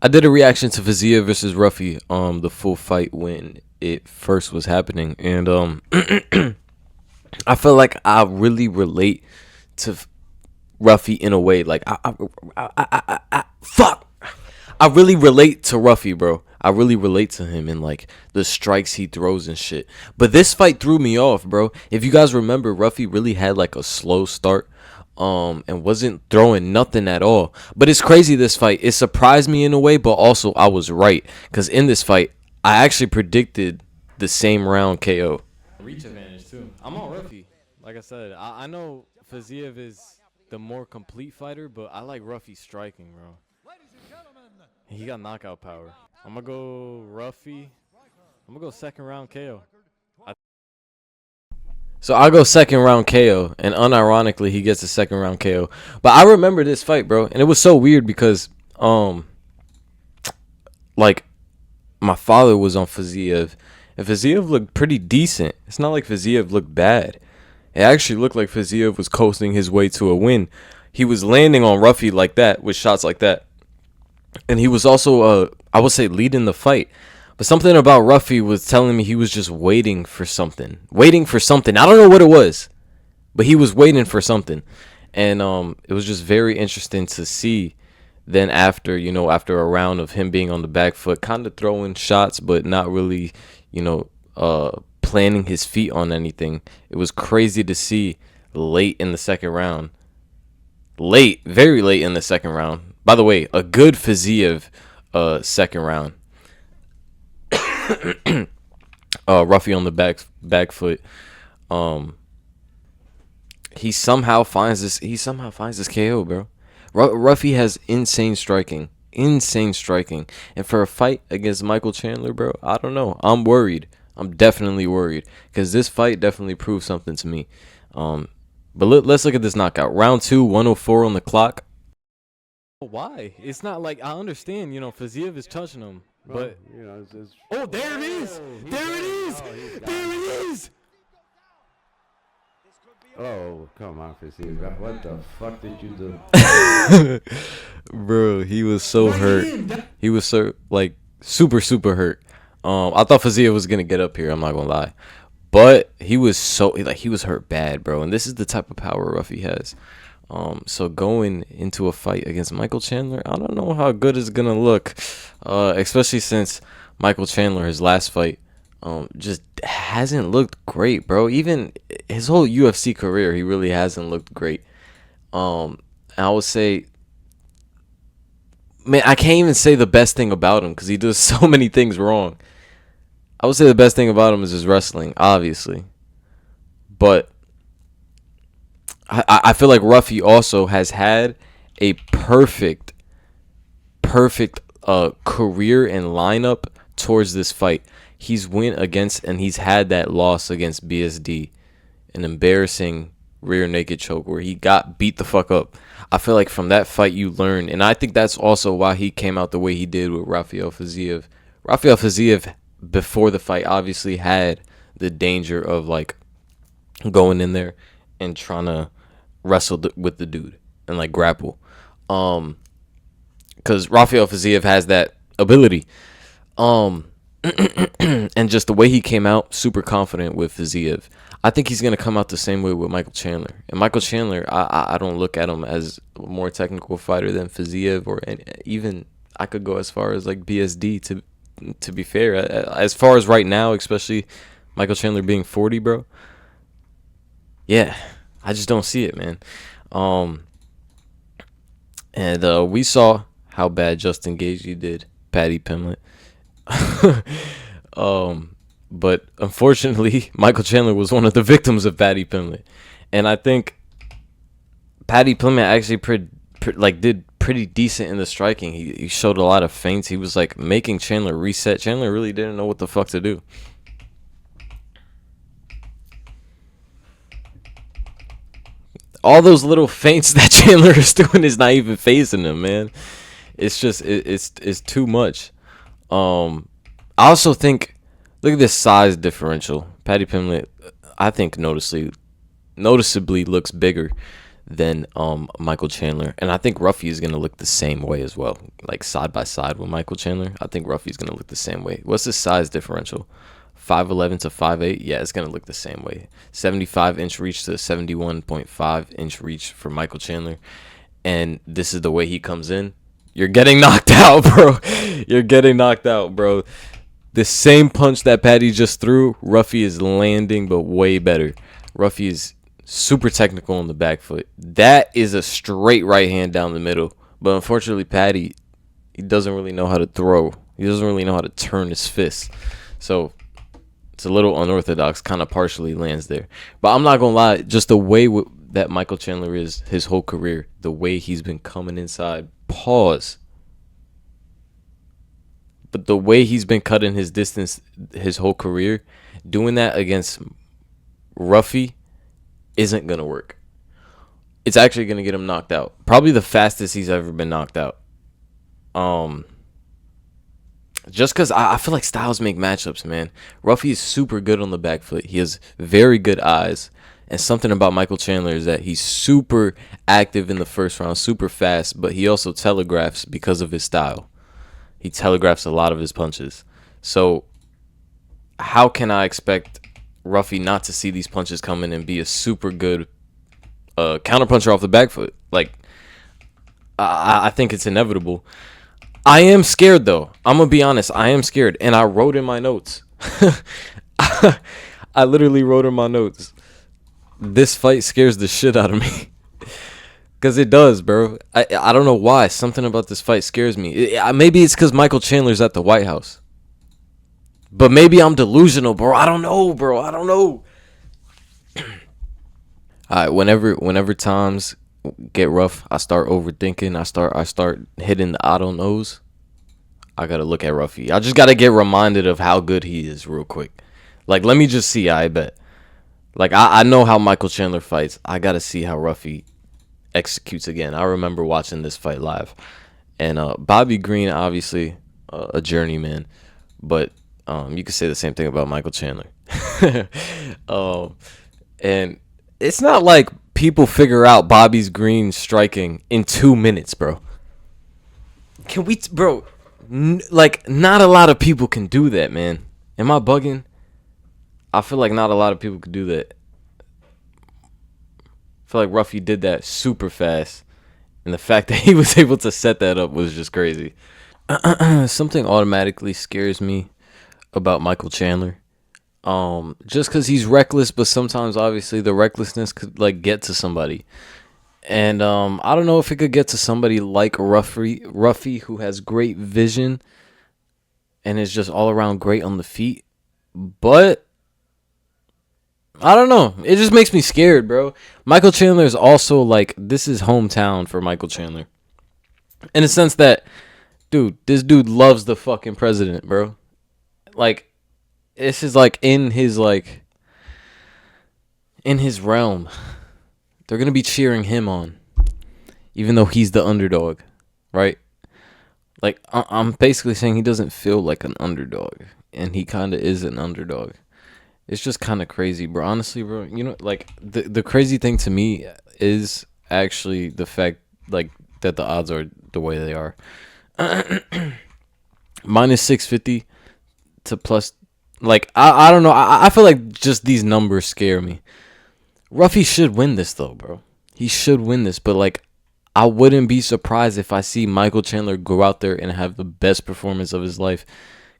I did a reaction to Fazia versus Ruffy, the full fight when it first was happening, and I feel like I really relate to Ruffy in a way. Like fuck, I really relate to Ruffy, bro. I really relate to him and like the strikes he throws and shit. But this fight threw me off, bro. If you guys remember, Ruffy really had like a slow start, and wasn't throwing nothing at all. But it's crazy, this fight. It surprised me in a way, but also I was right, because in this fight, I actually predicted the same round KO. Reach advantage too. I'm on Ruffy. Like I said, I know Faziev is the more complete fighter, but I like Ruffy striking, bro. He got knockout power. I'm gonna go Ruffy. I'm gonna go second round KO. So I'll go second round KO, and unironically, he gets a second round KO. But I remember this fight, bro, and it was so weird because, like, my father was on Faziev, and Faziev looked pretty decent. It's not like Faziev looked bad. It actually looked like Faziev was coasting his way to a win. He was landing on Ruffy like that, with shots like that. And he was also, I would say, leading the fight. But something about Ruffy was telling me he was just waiting for something. Waiting for something. I don't know what it was, but he was waiting for something. And it was just very interesting to see. Then after, after a round of him being on the back foot, kind of throwing shots, but not really, planning his feet on anything. It was crazy to see late in the second round. Very late in the second round. By the way, a good Faziev second round. Ruffy on the back foot. He somehow finds this KO, bro. Ruffy has insane striking. And for a fight against Michael Chandler, bro, I don't know. I'm worried. I'm definitely worried, because this fight definitely proved something to me. But let's look at this knockout. Round 2, 104 on the clock. Why? It's not like, I understand, Faziev is touching him, but it's oh, there it is! There it is! There it is! Oh, come on, Faziev. What the fuck did you do? Bro, he was so hurt. He was so, like, super hurt. I thought Faziev was gonna get up here, I'm not gonna lie. But he was he was hurt bad, bro. And this is the type of power Ruffy has. So going into a fight against Michael Chandler, I don't know how good it's gonna look, especially since Michael Chandler, his last fight, just hasn't looked great, bro. Even his whole UFC career, he really hasn't looked great. I would say, man, I can't even say the best thing about him because he does so many things wrong. I would say the best thing about him is his wrestling, obviously, but I feel like Ruffy also has had a perfect career and lineup towards this fight. He's went against, and he's had that loss against BSD, an embarrassing rear naked choke where he got beat the fuck up. I feel like from that fight you learn, and I think that's also why he came out the way he did with Rafael Faziev. Rafael Faziev before the fight obviously had the danger of like going in there and trying to wrestle with the dude and like grapple, because Rafael Faziev has that ability, and just the way he came out, super confident with Faziev. I think he's gonna come out the same way with Michael Chandler. And Michael Chandler, I don't look at him as a more technical fighter than Faziev, or even I could go as far as like BSD. To be fair, as far as right now, especially Michael Chandler being 40, bro. Yeah, I just don't see it, man. And we saw how bad Justin Gaethje did Paddy Pimblett. But unfortunately, Michael Chandler was one of the victims of Paddy Pimblett, and I think Paddy Pimblett actually did pretty decent in the striking. He showed a lot of feints. He was like making Chandler reset. Chandler really didn't know what the fuck to do. All those little feints that Chandler is doing is not even phasing him, man. It's just it's too much. I also think, look at this size differential. Paddy Pimblett, I think noticeably looks bigger than Michael Chandler. And I think Ruffy is gonna look the same way as well. Like side by side with Michael Chandler. I think Ruffy's gonna look the same way. What's the size differential? 5'11 to 5'8? Yeah, it's gonna look the same way. 75-inch reach to 71.5-inch reach for Michael Chandler. And this is the way he comes in. You're getting knocked out, bro. You're getting knocked out, bro. The same punch that Patty just threw, Ruffy is landing, but way better. Ruffy is super technical on the back foot. That is a straight right hand down the middle. But unfortunately, Patty, he doesn't really know how to throw. He doesn't really know how to turn his fist. So it's a little unorthodox, kind of partially lands there. But I'm not going to lie, just the way that Michael Chandler is his whole career, the way he's been coming inside, pause. But the way he's been cutting his distance his whole career, doing that against Ruffy isn't going to work. It's actually going to get him knocked out. Probably the fastest he's ever been knocked out. Just because I feel like styles make matchups, man. Ruffy is super good on the back foot. He has very good eyes. And something about Michael Chandler is that he's super active in the first round, super fast, but he also telegraphs because of his style. He telegraphs a lot of his punches. So how can I expect Ruffy not to see these punches coming and be a super good counterpuncher off the back foot? Like, I think it's inevitable. I am scared, though. I'm going to be honest. I am scared. And I wrote in my notes. I literally wrote in my notes. This fight scares the shit out of me. Because it does, bro. I don't know why. Something about this fight scares me. Maybe it's because Michael Chandler's at the White House. But maybe I'm delusional, bro. I don't know, bro. I don't know. All right, whenever times get rough, I start overthinking. I start hitting the auto nose. I got to look at Ruffy. I just got to get reminded of how good he is real quick. Like, let me just see, I bet. Like, I know how Michael Chandler fights. I got to see how Ruffy executes again. I remember watching this fight live, and Bobby Green, obviously a journeyman, but you could say the same thing about Michael Chandler. And it's not like people figure out Bobby Green striking in 2 minutes, bro. Can we, bro? Like, not a lot of people can do that, man. Am I bugging? I feel like not a lot of people could do that. I feel like Ruffy did that super fast, and the fact that he was able to set that up was just crazy. Something automatically scares me about Michael Chandler. Just because he's reckless, but sometimes obviously the recklessness could like get to somebody. And I don't know if it could get to somebody like Ruffy, who has great vision and is just all around great on the feet. But I don't know. It just makes me scared, bro. Michael Chandler is also like, this is hometown for Michael Chandler. In the sense that, dude, this dude loves the fucking president, bro. Like, this is like in his realm. They're going to be cheering him on. Even though he's the underdog, right? Like, I'm basically saying he doesn't feel like an underdog. And he kind of is an underdog. It's just kind of crazy, bro. Honestly, bro, you know, like, the crazy thing to me is actually the fact, like, that the odds are the way they are. Minus 650 to plus, like, I don't know. I feel like just these numbers scare me. Ruffy should win this, though, bro. He should win this, but, like, I wouldn't be surprised if I see Michael Chandler go out there and have the best performance of his life.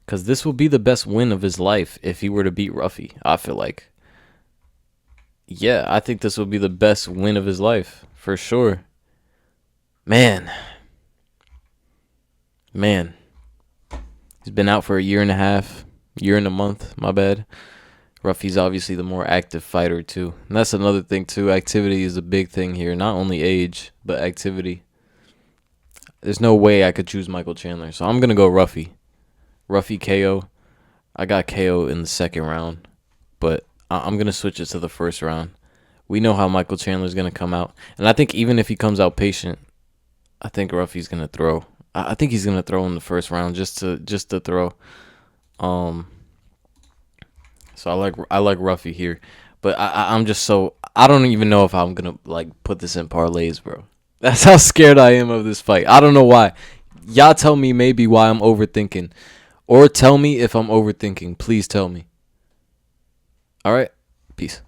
Because this will be the best win of his life if he were to beat Ruffy, I feel like. Yeah, I think this will be the best win of his life, for sure. Man. He's been out for a year and a half, year and a month, my bad. Ruffy's obviously the more active fighter, too. And that's another thing, too. Activity is a big thing here. Not only age, but activity. There's no way I could choose Michael Chandler, so I'm going to go Ruffy. Ruffy KO. I got KO in the second round, but I'm going to switch it to the first round. We know how Michael Chandler's going to come out. And I think even if he comes out patient, I think Ruffy's going to throw. I think he's going to throw in the first round just to throw. So I like Ruffy here. But I'm just so I don't even know if I'm gonna like put this in parlays, bro. That's how scared I am of this fight. I don't know why. Y'all tell me maybe why I'm overthinking, or tell me if I'm overthinking. Please tell me. All right, peace.